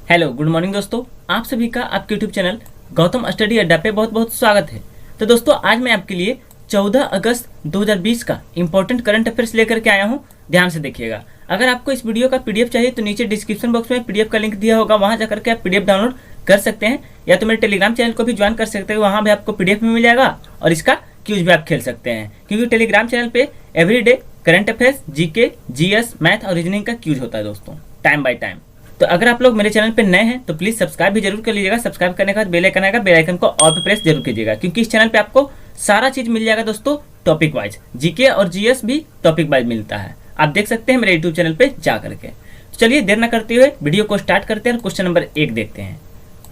Hello good morning दोस्तों, आप सभी का आपके यूट्यूब चैनल गौतम स्टडी अड्डा पे बहुत बहुत स्वागत है। तो दोस्तों आज मैं आपके लिए 14 अगस्त 2020 का इंपॉर्टेंट करंट अफेयर्स लेकर के आया हूँ। ध्यान से देखिएगा। अगर आपको इस वीडियो का पीडीएफ चाहिए तो नीचे डिस्क्रिप्शन बॉक्स में पीडीएफ का लिंक दिया होगा, वहाँ जाकर के आप पीडीएफ डाउनलोड कर सकते हैं, या तो मेरे टेलीग्राम चैनल को भी ज्वाइन कर सकते हैं, वहाँ भी आपको पीडीएफ में मिल जाएगा और इसका क्यूज भी आप खेल सकते हैं, क्योंकि टेलीग्राम चैनल पे everyday current affairs, GK, GS, math और रीजनिंग का क्यूज होता है दोस्तों, टाइम बाय टाइम। तो अगर आप लोग मेरे चैनल पे नए हैं तो प्लीज सब्सक्राइब भी जरूर कर लीजिएगा। सब्सक्राइब करने के बाद बेल आइकन आएगा, बेल आइकन को ऑल पे प्रेस जरूर कीजिएगा, क्योंकि इस चैनल पे आपको सारा चीज मिल जाएगा दोस्तों, टॉपिक वाइज। जीके और जीएस भी टॉपिक वाइज मिलता है, आप देख सकते हैं मेरे यूट्यूब चैनल पे जा करके। तो चलिए देर न करते हुए वीडियो को स्टार्ट करते हैं और क्वेश्चन नंबर 1 देखते हैं।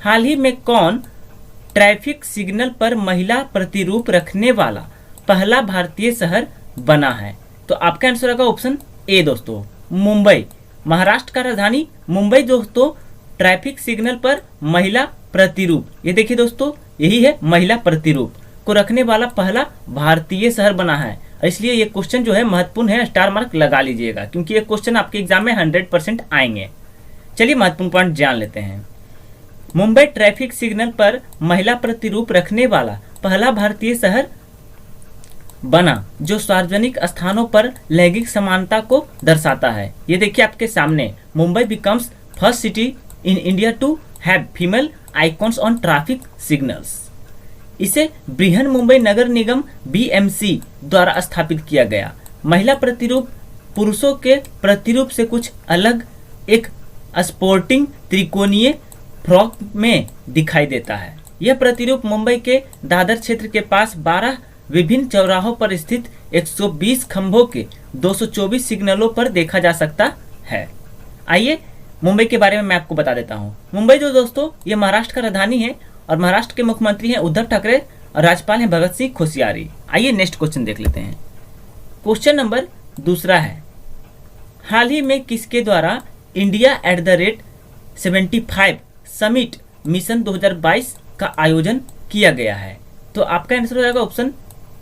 हाल ही में कौन ट्रैफिक सिग्नल पर महिला प्रतिरूप रखने वाला पहला भारतीय शहर बना है? तो आपका आंसर होगा ऑप्शन ए दोस्तों, मुंबई। महाराष्ट्र का राजधानी मुंबई दोस्तों ट्रैफिक सिग्नल पर महिला प्रतिरूप, ये देखिए दोस्तों, यही है महिला प्रतिरूप को रखने वाला पहला भारतीय शहर बना है। इसलिए ये क्वेश्चन जो है महत्वपूर्ण है, स्टार मार्क लगा लीजिएगा, क्योंकि ये क्वेश्चन आपके एग्जाम में 100% आएंगे। चलिए महत्वपूर्ण पॉइंट जान लेते हैं। मुंबई ट्रैफिक सिग्नल पर महिला प्रतिरूप रखने वाला पहला भारतीय शहर बना जो सार्वजनिक स्थानों पर लैंगिक समानता को दर्शाता है। ये देखिए आपके सामने, Mumbai becomes first city in India to have female icons on traffic signals. इसे बृहन मुंबई नगर निगम बीएमसी द्वारा स्थापित किया गया। महिला प्रतिरूप पुरुषों के प्रतिरूप से कुछ अलग एक स्पोर्टिंग त्रिकोणीय फ्रॉक में दिखाई देता है। यह प्रतिरूप मुंबई के दादर क्षेत्र के पास 12 विभिन्न चौराहों पर स्थित 120 खंभों के 224 सिग्नलों पर देखा जा सकता है। आइए मुंबई के बारे में मैं आपको बता देता हूँ। मुंबई जो दोस्तों ये महाराष्ट्र का राजधानी है और महाराष्ट्र के मुख्यमंत्री हैं उद्धव ठाकरे और राज्यपाल हैं भगत सिंह कोश्यारी। आइए नेक्स्ट क्वेश्चन देख लेते हैं। क्वेश्चन नंबर 2 है, हाल ही में किसके द्वारा इंडिया @75 समिट मिशन 2022 का आयोजन किया गया है? तो आपका आंसर हो जाएगा ऑप्शन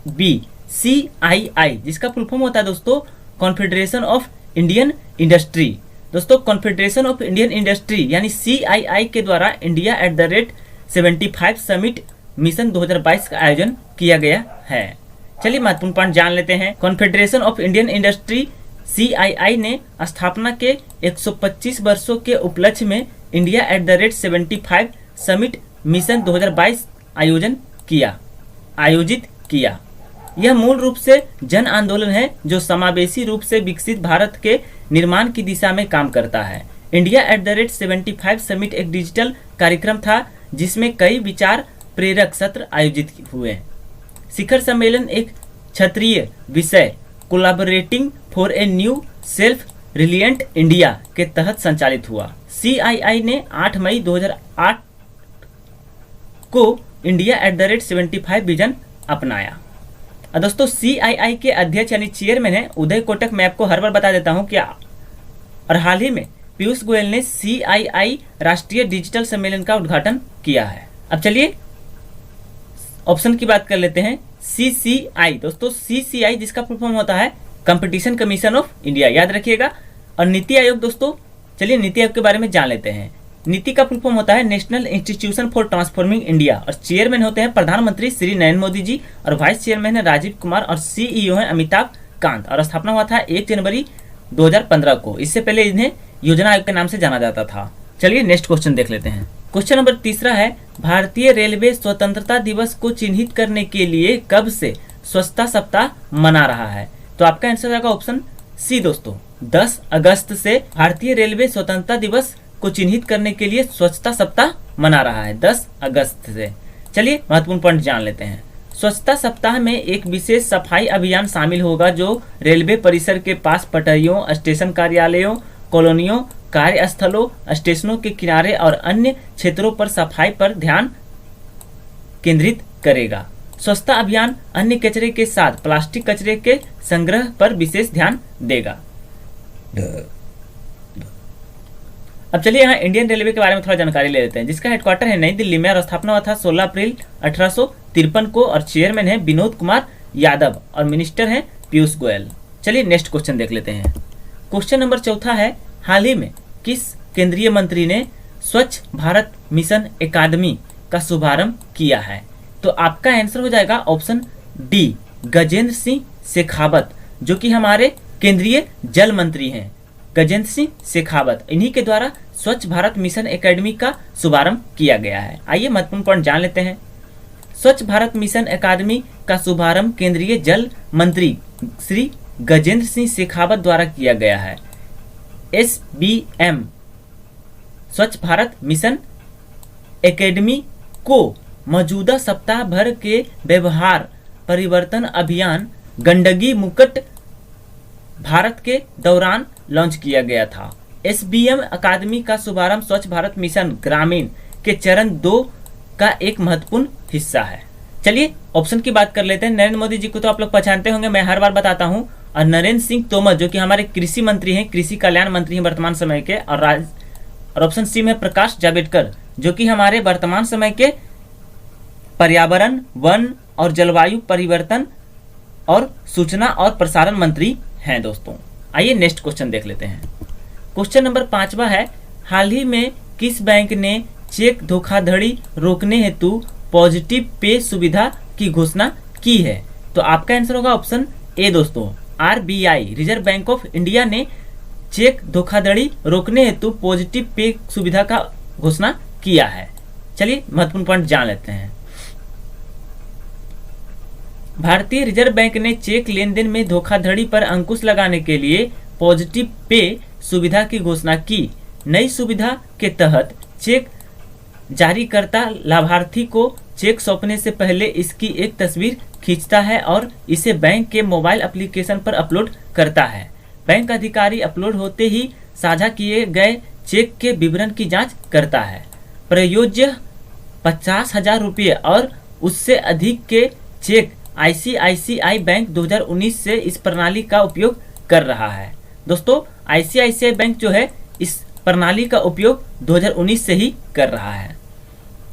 बी, CII, जिसका फुल फॉर्म होता है दोस्तों कॉन्फेडरेशन ऑफ इंडियन इंडस्ट्री। दोस्तों कॉन्फेडरेशन ऑफ इंडियन इंडस्ट्री यानी CII के द्वारा इंडिया @75 समिट मिशन 2022 का आयोजन किया गया है। चलिए महत्वपूर्ण पॉइंट जान लेते हैं। Confederation of Indian industry CII ने स्थापना के 125 वर्षों के उपलक्ष्य में इंडिया @75 समिट मिशन 2022 आयोजित किया। यह मूल रूप से जन आंदोलन है जो समावेशी रूप से विकसित भारत के निर्माण की दिशा में काम करता है। इंडिया @75 समिट एक डिजिटल कार्यक्रम था जिसमें कई विचार प्रेरक सत्र आयोजित हुए। शिखर सम्मेलन एक क्षेत्रीय विषय collaborating for a new self reliant India के तहत संचालित हुआ। CII ने 8 मई 2008 को इंडिया @75 विजन अपनाया। दोस्तों CII के अध्यक्ष यानी चेयरमैन है उदय कोटक। मैं आपको हर बार बता देता हूं क्या, और हाल ही में पीयूष गोयल ने CII राष्ट्रीय डिजिटल सम्मेलन का उद्घाटन किया है। अब चलिए ऑप्शन की बात कर लेते हैं। CCI दोस्तों, CCI जिसका फुल फॉर्म होता है कंपटीशन कमीशन ऑफ इंडिया, याद रखिएगा। और नीति आयोग दोस्तों, चलिए नीति आयोग के बारे में जान लेते हैं। नीति का फुल फॉर्म होता है national institution for transforming India, और चेयरमैन होते हैं प्रधानमंत्री श्री नरेंद्र मोदी जी, और वाइस चेयरमैन है राजीव कुमार, और CEO है अमिताभ कांत, और स्थापना हुआ था 1 जनवरी 2015 को। इससे पहले इन्हें योजना आयोग के नाम से जाना जाता था। चलिए नेक्स्ट क्वेश्चन देख लेते हैं। क्वेश्चन नंबर 3 है, भारतीय रेलवे स्वतंत्रता दिवस को चिन्हित करने के लिए कब से स्वच्छता सप्ताह मना रहा है? तो आपका आंसर आएगा ऑप्शन सी दोस्तों, 10 अगस्त से भारतीय रेलवे स्वतंत्रता दिवस को चिन्हित करने के लिए स्वच्छता सप्ताह मना रहा है, 10 अगस्त से। चलिए महत्वपूर्ण पॉइंट जान लेते हैं। स्वच्छता सप्ताह में एक विशेष सफाई अभियान शामिल होगा जो रेलवे परिसर के पास पटरियों, स्टेशन कार्यालयों, कॉलोनियों, कार्यस्थलों, स्टेशनों के किनारे और अन्य क्षेत्रों पर सफाई पर ध्यान केंद्रित करेगा। स्वच्छता अभियान अन्य कचरे के साथ प्लास्टिक कचरे के संग्रह पर विशेष ध्यान देगा। अब चलिए यहाँ इंडियन रेलवे के बारे में थोड़ा जानकारी ले लेते हैं, जिसका हेडक्वार्टर है नई दिल्ली में और स्थापना हुआ था 16 अप्रैल 1853 को, और चेयरमैन है विनोद कुमार यादव, और मिनिस्टर हैं पीयूष गोयल। चलिए नेक्स्ट क्वेश्चन देख लेते हैं। क्वेश्चन नंबर 4 है, हाल ही में किस केंद्रीय मंत्री ने स्वच्छ भारत मिशन अकादमी का शुभारंभ किया है? तो आपका आंसर हो जाएगा ऑप्शन डी, गजेंद्र सिंह शेखावत, जो कि हमारे केंद्रीय जल मंत्री हैं। गजेंद्र सिंह शेखावत, इन्हीं के द्वारा स्वच्छ भारत मिशन अकादमी का शुभारंभ किया गया है। आइए महत्वपूर्ण पॉइंट जान लेते हैं। स्वच्छ भारत मिशन अकादमी का शुभारंभ केंद्रीय जल मंत्री श्री गजेंद्र सिंह शेखावत द्वारा किया गया है। SBM स्वच्छ भारत मिशन एकेडमी को मौजूदा सप्ताह भर के व्यवहार परिवर्तन अभियान गंदगी मुक्त भारत के दौरान लॉन्च किया गया था। SBM अकादमी का शुभारंभ स्वच्छ भारत मिशन ग्रामीण के चरण 2 का एक महत्वपूर्ण हिस्सा है। चलिए ऑप्शन की बात कर लेते हैं। नरेंद्र मोदी जी को तो आप लोग पहचानते होंगे, मैं हर बार बताता हूं। और नरेंद्र सिंह तोमर, जो कि हमारे कृषि मंत्री हैं, कृषि कल्याण मंत्री हैं वर्तमान समय के। और ऑप्शन सी में प्रकाश जावड़ेकर, जो कि हमारे वर्तमान समय के पर्यावरण, वन और जलवायु परिवर्तन और सूचना और प्रसारण मंत्री हैं दोस्तों। आइए नेक्स्ट क्वेश्चन देख लेते हैं। क्वेश्चन नंबर 5वां है, हाल ही में किस बैंक ने चेक धोखाधड़ी रोकने हेतु पॉजिटिव पे सुविधा की घोषणा की है? तो आपका आंसर होगा ऑप्शन ए दोस्तों, RBI reserve bank of India ने चेक धोखाधड़ी रोकने हेतु पॉजिटिव पे सुविधा का घोषणा किया है। चलिए महत्वपूर्ण पॉइंट जान लेते हैं। भारतीय रिजर्व बैंक ने चेक लेन देन में धोखाधड़ी पर अंकुश लगाने के लिए पॉजिटिव पे सुविधा की घोषणा की। नई सुविधा के तहत चेक जारीकर्ता लाभार्थी को चेक सौंपने से पहले इसकी एक तस्वीर खींचता है और इसे बैंक के मोबाइल एप्लीकेशन पर अपलोड करता है। बैंक अधिकारी अपलोड होते ही साझा किए गए चेक के विवरण की जांच करता है। प्रयोज्य 50,000 रुपये और उससे अधिक के चेक ICICI बैंक 2019 से इस प्रणाली का उपयोग कर रहा है। दोस्तों ICICI बैंक जो है इस प्रणाली का उपयोग 2019 से ही कर रहा है।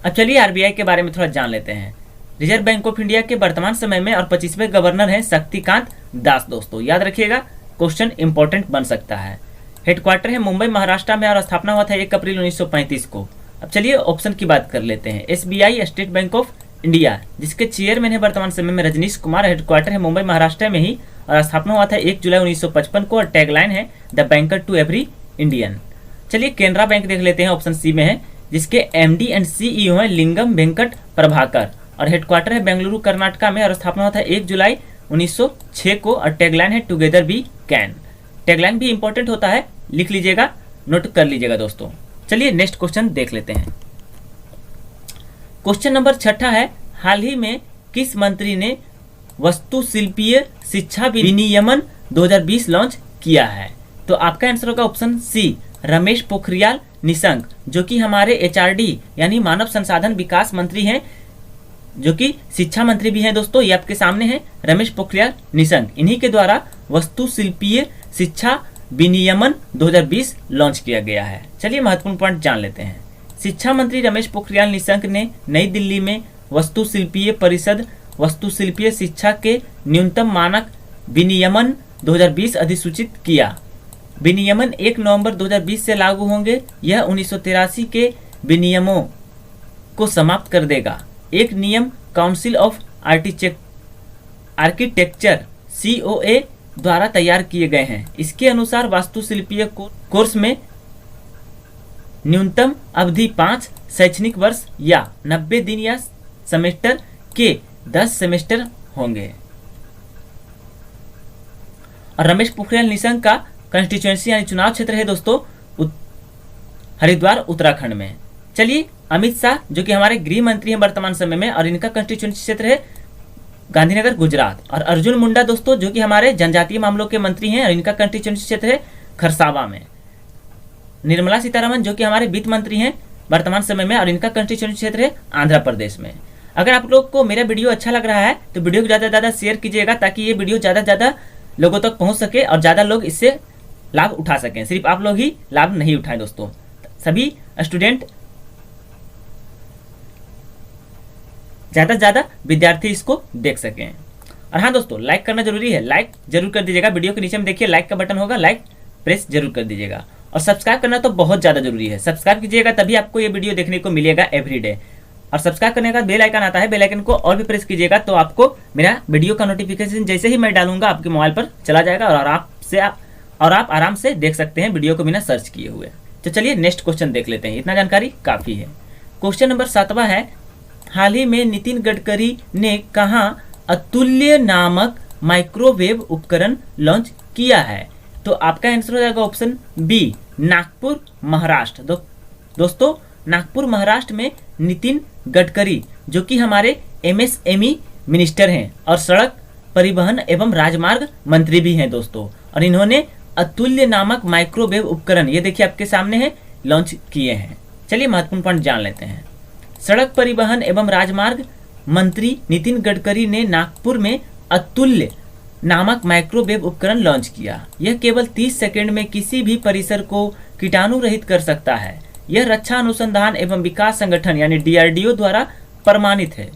अब चलिए RBI के बारे में थोड़ा जान लेते हैं। रिजर्व बैंक ऑफ इंडिया के वर्तमान समय में और 25वें गवर्नर हैं शक्तिकांत दास। दोस्तों याद रखिएगा, क्वेश्चन इंपॉर्टेंट बन सकता है। हेडक्वार्टर है मुंबई महाराष्ट्र में और स्थापना हुआ था 1 अप्रैल 1935 को। अब चलिए ऑप्शन की बात कर लेते हैं। SBI state bank of India, जिसके चेयरमैन है वर्तमान समय में रजनीश कुमार। हेडक्वार्टर है मुंबई महाराष्ट्र में ही और स्थापना हुआ था 1 जुलाई 1955 को। और टैगलाइन है the banker to every Indian. चलिए केनरा बैंक देख लेते हैं, ऑप्शन सी में है, जिसके MD एंड CEO हैं लिंगम वेंकट प्रभाकर। और हेडक्वार्टर है बेंगलुरु कर्नाटका में और स्थापना हुआ था 1 जुलाई 1906 को। और टैगलाइन है टुगेदर वी कैन। टैगलाइन भी इंपॉर्टेंट होता है, लिख लीजिएगा, नोट कर लीजिएगा दोस्तों। चलिए नेक्स्ट क्वेश्चन देख लेते हैं। क्वेश्चन नंबर 6 है, हाल ही में किस मंत्री ने वस्तुशिल्पीय शिक्षा विनियमन 2020 लॉन्च किया है? तो आपका आंसर होगा ऑप्शन सी, रमेश पोखरियाल निशंक, जो कि हमारे HRD यानी मानव संसाधन विकास मंत्री हैं, जो कि शिक्षा मंत्री भी हैं दोस्तों। ये आपके सामने है रमेश पोखरियाल निशंक। इन्हीं के द्वारा वस्तुशिल्पीय शिक्षा विनियमन 2020 लॉन्च किया गया है। चलिए महत्वपूर्ण पॉइंट जान लेते हैं। शिक्षा मंत्री रमेश पोखरियाल निशंक ने नई दिल्ली में वस्तुशिल्पीय परिषद वस्तुशिल्पीय शिक्षा के न्यूनतम मानक विनियमन 2020 अधिसूचित किया। विनियमन 1 नवंबर 2020 से लागू होंगे। यह 1983 के विनियमों को समाप्त कर देगा। एक नियम काउंसिल ऑफ आर्किटेक्चर COA द्वारा तैयार किए गए हैं। इसके अनुसार वास्तुशिल्पीय कोर्स में न्यूनतम अवधि 5 शैक्षणिक वर्ष या 90 दिन या सेमेस्टर के 10 सेमेस्टर होंगे। और रमेश पोखरियाल निशंक का कंस्टिट्यूएंसी यानी चुनाव क्षेत्र है दोस्तों हरिद्वार उत्तराखंड में। चलिए अमित शाह, जो कि हमारे गृह मंत्री हैं वर्तमान समय में, और इनका कंस्टिट्यूएंसी क्षेत्र है गांधीनगर गुजरात। और अर्जुन मुंडा दोस्तों, जो कि हमारे जनजातीय मामलों के मंत्री हैं, और इनका कंस्टिट्यूएंसी क्षेत्र है खरसावा में। निर्मला सीतारमण, जो कि हमारे वित्त मंत्री हैं वर्तमान समय में, और इनका कंस्टिट्यूएंसी क्षेत्र है आंध्र प्रदेश में। अगर आप लोग को मेरा वीडियो अच्छा लग रहा है तो वीडियो को ज़्यादा से ज़्यादा शेयर कीजिएगा, ताकि ये वीडियो ज़्यादा से ज़्यादा लोगों तक पहुँच सके और ज़्यादा लोग इससे लाभ उठा सकें। सिर्फ आप लोग ही लाभ नहीं उठाएं दोस्तों, सभी स्टूडेंट, ज़्यादा से ज़्यादा विद्यार्थी इसको देख सकें। और हाँ दोस्तों, लाइक करना जरूरी है, लाइक जरूर कर दीजिएगा। वीडियो के नीचे में देखिए लाइक का बटन होगा, लाइक प्रेस जरूर कर दीजिएगा। और सब्सक्राइब करना तो बहुत ज़्यादा जरूरी है। सब्सक्राइब कीजिएगा तभी आपको ये वीडियो देखने को मिलेगा एवरीडे। और सब्सक्राइब करने का बेल आइकन आता है, बेल आइकन को और भी प्रेस कीजिएगा तो आपको मेरा वीडियो का नोटिफिकेशन जैसे ही मैं डालूंगा आपके मोबाइल पर चला जाएगा और आप आराम से देख सकते हैं वीडियो को बिना सर्च किए हुए। तो चलिए नेक्स्ट क्वेश्चन देख लेते हैं, इतना जानकारी काफ़ी है। क्वेश्चन नंबर 7वां है, हाल ही में नितिन गडकरी ने कहाँ अतुल्य नामक माइक्रोवेव उपकरण लॉन्च किया है? तो आपका आंसर हो जाएगा ऑप्शन बी, नागपुर महाराष्ट्र। दोस्तों नागपुर महाराष्ट्र में नितिन गडकरी जो कि हमारे MSME मिनिस्टर हैं और सड़क परिवहन एवं राजमार्ग मंत्री भी हैं दोस्तों, और इन्होंने अतुल्य नामक माइक्रोवेव उपकरण, ये देखिए आपके सामने है, लॉन्च किए हैं। चलिए महत्वपूर्ण पॉइंट जान लेते हैं। सड़क परिवहन एवं राजमार्ग मंत्री नितिन गडकरी ने नागपुर में अतुल्य नामक माइक्रोवेव उपकरण लॉन्च किया। यह केवल 30 सेकंड में किसी भी परिसर को कीटाणु रहित कर सकता है। यह रक्षा अनुसंधान एवं विकास संगठन यानी DRDO द्वारा प्रमाणित है।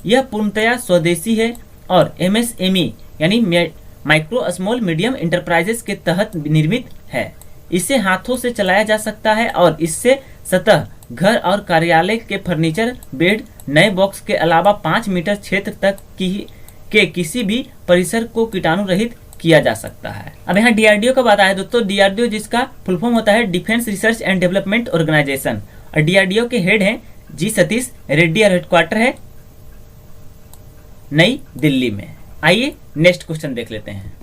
यह पूर्णतया स्वदेशी है और MSME यानी माइक्रो स्मॉल मीडियम इंटरप्राइजेस के तहत निर्मित है। इसे हाथों से चलाया जा सकता है और इससे सतह, घर और कार्यालय के फर्नीचर, बेड, नए बॉक्स के अलावा 5 मीटर क्षेत्र तक के किसी भी परिसर को कीटाणु रहित किया जा सकता है। अब यहाँ DRDO का बात आया दोस्तों, DRDO जिसका फुल फॉर्म होता है defence research and development organisation, और DRDO के हेड हैं जी सतीश रेड्डी और हेडक्वार्टर है नई दिल्ली में। आइए नेक्स्ट क्वेश्चन देख लेते हैं।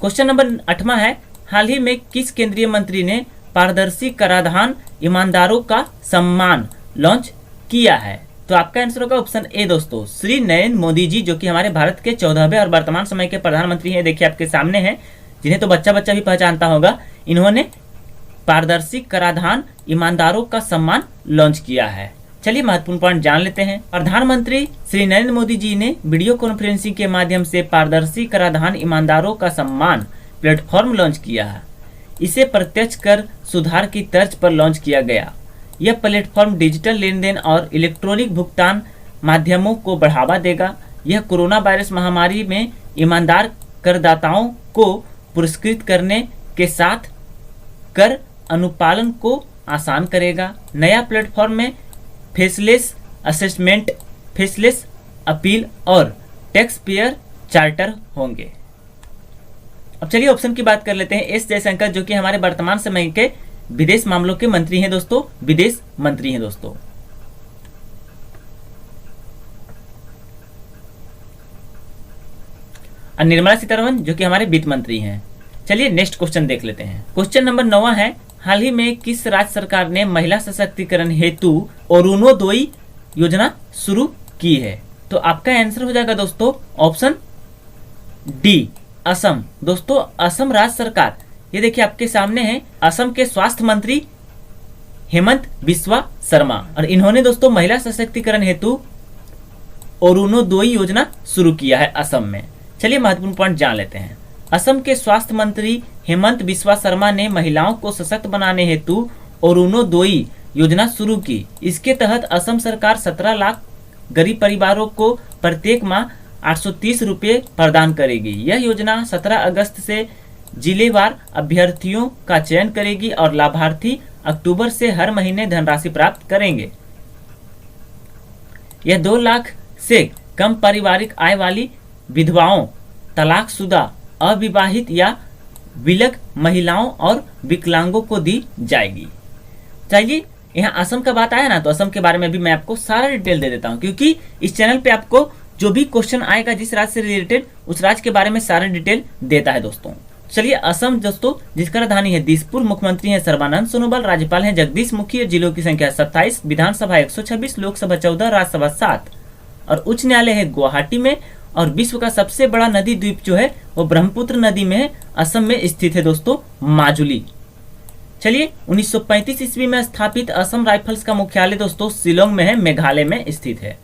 क्वेश्चन नंबर 8वां है, हाल ही में किस केंद्रीय मंत्री ने पारदर्शी कराधान ईमानदारों का सम्मान लॉन्च किया है? तो आपका आंसर होगा ऑप्शन ए दोस्तों, श्री नरेंद्र मोदी जी जो कि हमारे भारत के 14वें और वर्तमान समय के प्रधानमंत्री हैं। देखिए आपके सामने हैं, जिन्हें तो बच्चा बच्चा भी पहचानता होगा। इन्होंने पारदर्शी कराधान ईमानदारों का सम्मान लॉन्च किया है। चलिए महत्वपूर्ण पॉइंट जान लेते हैं। प्रधानमंत्री श्री नरेंद्र मोदी जी ने वीडियो कॉन्फ्रेंसिंग के माध्यम से पारदर्शी कराधान ईमानदारों का सम्मान प्लेटफॉर्म लॉन्च किया है। इसे प्रत्यक्ष कर सुधार की तर्ज पर लॉन्च किया गया। यह प्लेटफॉर्म डिजिटल लेन देन और इलेक्ट्रॉनिक भुगतान माध्यमों को बढ़ावा देगा। यह कोरोना वायरस महामारी में ईमानदार करदाताओं को पुरस्कृत करने के साथ कर अनुपालन को आसान करेगा। नया प्लेटफॉर्म में फेसलेस असेसमेंट, फेसलेस अपील और टैक्स पेयर चार्टर होंगे। अब चलिए ऑप्शन की बात कर लेते हैं। एस जयशंकर जो कि हमारे वर्तमान समय के विदेश मामलों के मंत्री हैं दोस्तों, विदेश मंत्री हैं दोस्तों। और निर्मला सीतारमण जो कि हमारे वित्त मंत्री हैं। चलिए नेक्स्ट क्वेश्चन देख लेते हैं। क्वेश्चन नंबर 9वां है, हाल ही में किस राज्य सरकार ने महिला सशक्तिकरण हेतु अरुणोदय योजना शुरू की है? तो आपका आंसर हो जाएगा दोस्तों ऑप्शन डी, असम। दोस्तों असम राज्य सरकार, ये देखिए आपके सामने है, असम के स्वास्थ्य मंत्री हेमंत बिस्वा शर्मा, और इन्होंने दोस्तों महिला सशक्तिकरण हेतु अरुणोदय योजना शुरू किया है असम में। चलिए महत्वपूर्ण पॉइंट जान लेते हैं। असम के स्वास्थ्य मंत्री हेमंत बिस्वा शर्मा ने महिलाओं को सशक्त बनाने हेतु अरुणोदय योजना शुरू की। इसके तहत असम सरकार 17 लाख गरीब परिवारों को प्रत्येक माह 830 रुपये प्रदान करेगी। यह योजना 17 अगस्त से जिलेवार अभ्यर्थियों का चयन करेगी और लाभार्थी अक्टूबर से हर महीने धनराशि प्राप्त करेंगे। यह 2 लाख से कम पारिवारिक आय वाली विधवाओं, तलाकशुदा, अविवाहित या विलग महिलाओं और विकलांगों को दी जाएगी। चलिए यहाँ असम का बात आया ना, तो असम के बारे में भी मैं आपको सारा डिटेल दे देता हूँ, क्योंकि इस चैनल पे आपको जो भी क्वेश्चन आएगा जिस राज्य से रिलेटेड, उस राज्य के बारे में सारा डिटेल देता है दोस्तों। चलिए असम दोस्तों जिसका राजधानी है दिसपुर, मुख्यमंत्री हैं सर्बानंद सोनोवाल, राज्यपाल हैं जगदीश मुखी, जिलों की संख्या 27, विधानसभा 126, लोकसभा 14, राज्यसभा 7 और उच्च न्यायालय है गुवाहाटी में। और विश्व का सबसे बड़ा नदी द्वीप जो है वो ब्रह्मपुत्र नदी में है, असम में स्थित है दोस्तों माजुली। चलिए 1935 ईस्वी में स्थापित असम राइफल्स का मुख्यालय दोस्तों शिलोंग में है, मेघालय में स्थित है।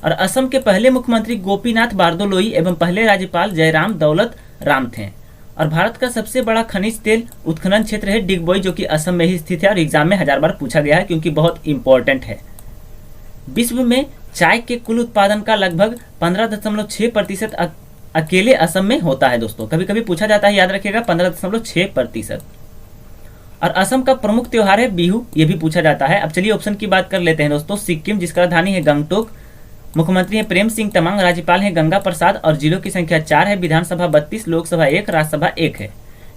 और असम के पहले मुख्यमंत्री गोपीनाथ बारदोलोई एवं पहले राज्यपाल जयराम दौलत राम थे। और भारत का सबसे बड़ा खनिज तेल उत्खनन क्षेत्र है डिगबोई, जो कि असम में ही स्थित है और एग्जाम में 1000 बार पूछा गया है क्योंकि बहुत इंपॉर्टेंट है। विश्व में चाय के कुल उत्पादन का लगभग 15.6% अकेले असम में होता है दोस्तों। कभी कभी पूछा जाता है, याद रखिएगा 15.6%। और असम का प्रमुख त्योहार है बिहू, ये भी पूछा जाता है। अब चलिए ऑप्शन की बात कर लेते हैं दोस्तों। सिक्किम, जिसका राजधानी है गंगटोक, मुख्यमंत्री है प्रेम सिंह तमांग, राज्यपाल है गंगा प्रसाद और जिलों की संख्या 4 है, विधानसभा 32, लोकसभा 1, राज्यसभा 1 है।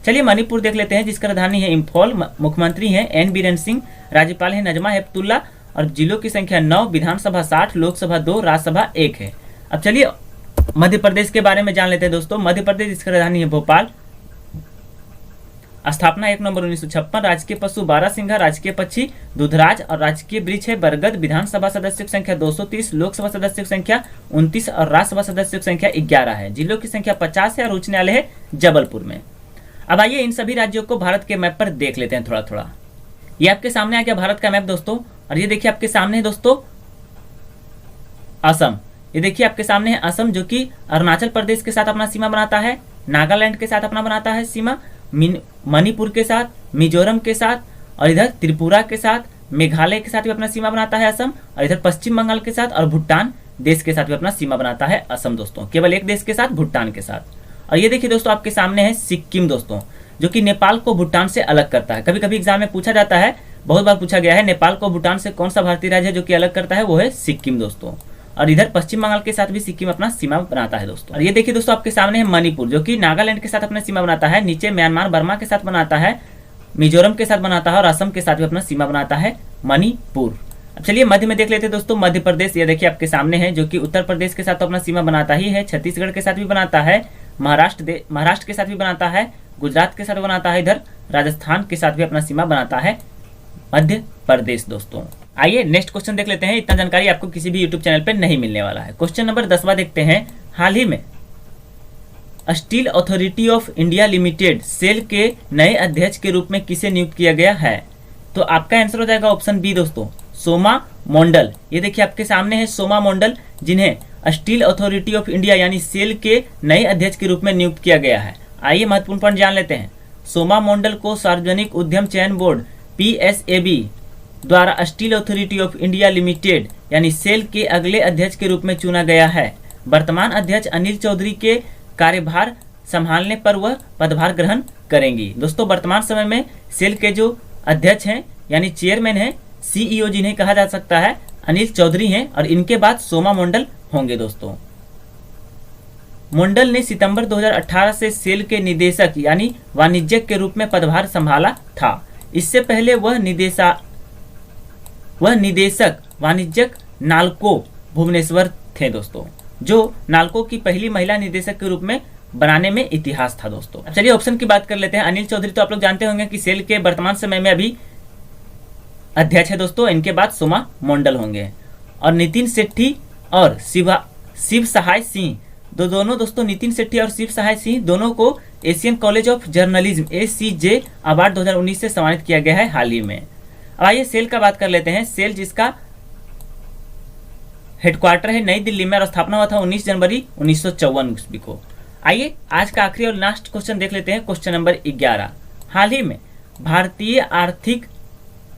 चलिए मणिपुर देख लेते हैं, जिसका राजधानी है इम्फॉल, मुख्यमंत्री हैं एन बीरेन सिंह, राज्यपाल है नजमा हेपतुल्ला और जिलों की संख्या 9, विधानसभा 60, लोकसभा 2, राज्यसभा 1 है। अब चलिए मध्य प्रदेश के बारे में जान लेते हैं दोस्तों। मध्य प्रदेश, जिसकी राजधानी है भोपाल, स्थापना 1 नवंबर 1956, राजकीय पशु बारहसिंघा, राजकीय पक्षी दूधराज और राजकीय वृक्ष है बरगद, विधानसभा सदस्यों की संख्या 230, लोकसभा सदस्यों की संख्या 29 और राज्यसभा सदस्यों की संख्या 11 है, जिलों की संख्या 50 है और उच्च न्यायालय है जबलपुर में। अब आइए इन सभी राज्यों को भारत के मैप पर देख लेते हैं थोड़ा थोड़ा। ये आपके सामने आ गया भारत का मैप दोस्तों, और ये देखिए आपके सामने है दोस्तों असम। ये देखिए आपके सामने है असम, जो कि अरुणाचल प्रदेश के साथ अपना सीमा बनाता है, नागालैंड के साथ अपना बनाता है सीमा, मणिपुर के साथ, मिजोरम के साथ और इधर त्रिपुरा के साथ, मेघालय के साथ भी अपना सीमा बनाता है असम, और इधर पश्चिम बंगाल के साथ और भूटान देश के साथ भी अपना सीमा बनाता है असम दोस्तों, केवल एक देश के साथ, भूटान के साथ। और ये देखिए दोस्तों आपके सामने है सिक्किम दोस्तों, जो कि नेपाल को भूटान से अलग करता है। कभी कभी एग्जाम में पूछा जाता है, बहुत बार पूछा गया है, नेपाल को भूटान से कौन सा भारतीय राज्य है जो कि अलग करता है, वो है सिक्किम दोस्तों। और इधर पश्चिम बंगाल के साथ भी सिक्किम अपना सीमा बनाता है दोस्तों। और ये देखिए दोस्तों आपके सामने है मणिपुर, जो कि नागालैंड के साथ अपना सीमा बनाता है, नीचे म्यांमार बर्मा के साथ बनाता है, मिजोरम के साथ बनाता है और असम के साथ भी अपना सीमा बनाता है मणिपुर। अब चलिए मध्य में देख लेते हैं दोस्तों। मध्य प्रदेश, ये देखिए आपके सामने है, जो कि उत्तर प्रदेश के साथ तो अपना सीमा बनाता ही है, छत्तीसगढ़ के साथ भी बनाता है, महाराष्ट्र के साथ भी बनाता है, गुजरात के साथ बनाता है, इधर राजस्थान के साथ भी अपना सीमा बनाता है मध्य प्रदेश दोस्तों। आइए नेक्स्ट क्वेश्चन देख लेते हैं। इतना जानकारी आपको किसी भी यूट्यूब चैनल पर नहीं मिलने वाला है। क्वेश्चन नंबर 10वां देखते हैं। हाल ही में Steel Authority of India Limited SAIL के नए अध्यक्ष के रूप में किसे नियुक्त किया गया है? तो आपका आंसर हो जाएगा ऑप्शन बी दोस्तों, सोमा मोंडल। ये देखिए आपके सामने है सोमा मोंडल, जिन्हें स्टील अथॉरिटी ऑफ इंडिया यानी सेल के नए अध्यक्ष के रूप में नियुक्त किया गया है। आइए महत्वपूर्ण पॉइंट जान लेते हैं। सोमा मोंडल को सार्वजनिक उद्यम चयन बोर्ड PSAB द्वारा steel Authority of India limited यानी सेल के अगले अध्यक्ष के रूप में चुना गया है। वर्तमान अध्यक्ष अनिल चौधरी के कार्यभार संभालने पर वह पदभार ग्रहण करेंगी। दोस्तों वर्तमान समय में सेल के जो अध्यक्ष हैं यानी चेयरमैन हैं, CEO जिन्हें कहा जा सकता है, अनिल चौधरी हैं और इनके बाद सोमा मोंडल होंगे दोस्तों। मोंडल ने सितंबर 2018 से सेल के निदेशक यानी वाणिज्यक के रूप में पदभार संभाला था। इससे पहले वह निदेशक वाणिज्यक नाल्को भुवनेश्वर थे दोस्तों, जो नाल्को की पहली महिला निदेशक के रूप में बनाने में इतिहास था दोस्तों। चलिए ऑप्शन की बात कर लेते हैं। अनिल चौधरी तो आप लोग जानते होंगे कि सेल के वर्तमान समय में अभी अध्यक्ष है दोस्तों, इनके बाद सोमा मोंडल होंगे। और नितिन सेठी और शिव सहाय सिंह दोनों दोस्तों, नितिन सेठी और शिव सहाय सिंह दोनों को Asian college of journalism ACJ award 2019 से सम्मानित किया गया है हाल ही में। अब आइए सेल का बात कर लेते हैं। सेल जिसका हेडक्वार्टर है नई दिल्ली में और स्थापना हुआ था 19 जनवरी 1954 ईस्वी को। आइए आज का आखिरी और लास्ट क्वेश्चन देख लेते हैं। Question number 11। हाल ही में भारतीय आर्थिक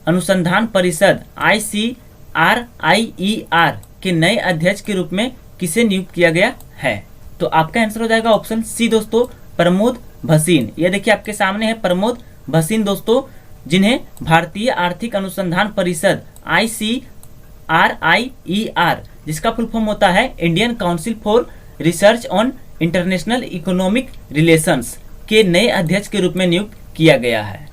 अनुसंधान परिषद ICRIER के नए अध्यक्ष के रूप में किसे नियुक्त किया गया है? तो आपका आंसर हो जाएगा ऑप्शन सी दोस्तों, प्रमोद भसीन। ये देखिए आपके सामने है प्रमोद भसीन दोस्तों, जिन्हें भारतीय आर्थिक अनुसंधान परिषद ICRIER, जिसका फुल फॉर्म होता है Indian council for research on international economic relations, के नए अध्यक्ष के रूप में नियुक्त किया गया है।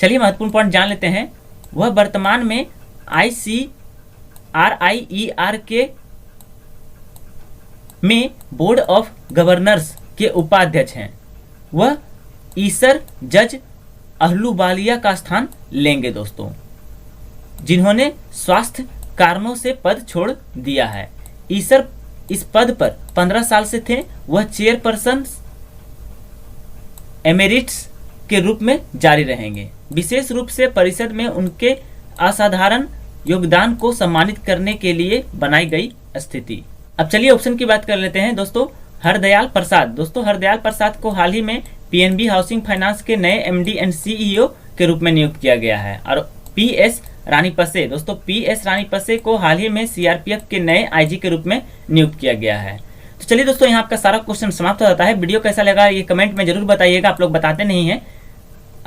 चलिए महत्वपूर्ण पॉइंट जान लेते हैं। वह वर्तमान में ICRIER के में बोर्ड ऑफ गवर्नर्स के उपाध्यक्ष हैं। वह ईसर जज अहलूवालिया का स्थान लेंगे दोस्तों, जिन्होंने स्वास्थ्य कारणों से पद छोड़ दिया है। ईसर इस पद पर 15 साल से थे। वह चेयरपर्सन एमेरिट्स के रूप में जारी रहेंगे। विशेष रूप से परिषद में उनके असाधारण योगदान को सम्मानित करने के लिए बनाई गई स्थिति। अब चलिए ऑप्शन की बात कर लेते हैं दोस्तों। हरदयाल प्रसाद, दोस्तों हरदयाल प्रसाद को हाल ही में PNB हाउसिंग फाइनेंस के नए MD एंड CEO के रूप में नियुक्त किया गया है। और PS रानी पस्से। दोस्तों PS रानी पस्से को हाल ही में CRPF के नए IG के रूप में नियुक्त किया गया है। तो चलिए दोस्तों, यहाँ आपका सारा क्वेश्चन समाप्त हो जाता है। वीडियो कैसा लगा ये कमेंट में जरूर बताइएगा, आप लोग बताते नहीं हैं।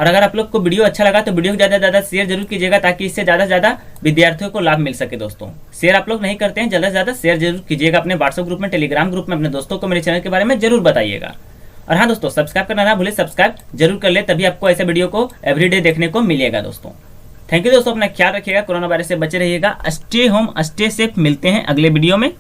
और अगर आप लोग को वीडियो अच्छा लगा तो वीडियो को ज़्यादा से ज़्यादा शेयर जरूर कीजिएगा, ताकि इससे ज़्यादा से ज़्यादा विद्यार्थियों को लाभ मिल सके। दोस्तों शेयर आप लोग नहीं करते हैं, ज़्यादा से ज़्यादा शेयर जरूर कीजिएगा अपने व्हाट्सएप ग्रुप में, टेलीग्राम ग्रुप में, अपने दोस्तों को मेरे चैनल के बारे में जरूर बताइएगा। और हाँ दोस्तों, सब्सक्राइब करना ना भूले, सब्सक्राइब जरूर कर ले, तभी आपको ऐसे वीडियो को एवरीडे देखने को मिलेगा। दोस्तों थैंक यू दोस्तों, अपना ख्याल रखिएगा, कोरोना वायरस से बचे रहिएगा। स्टे होम स्टे सेफ, मिलते हैं अगले वीडियो में।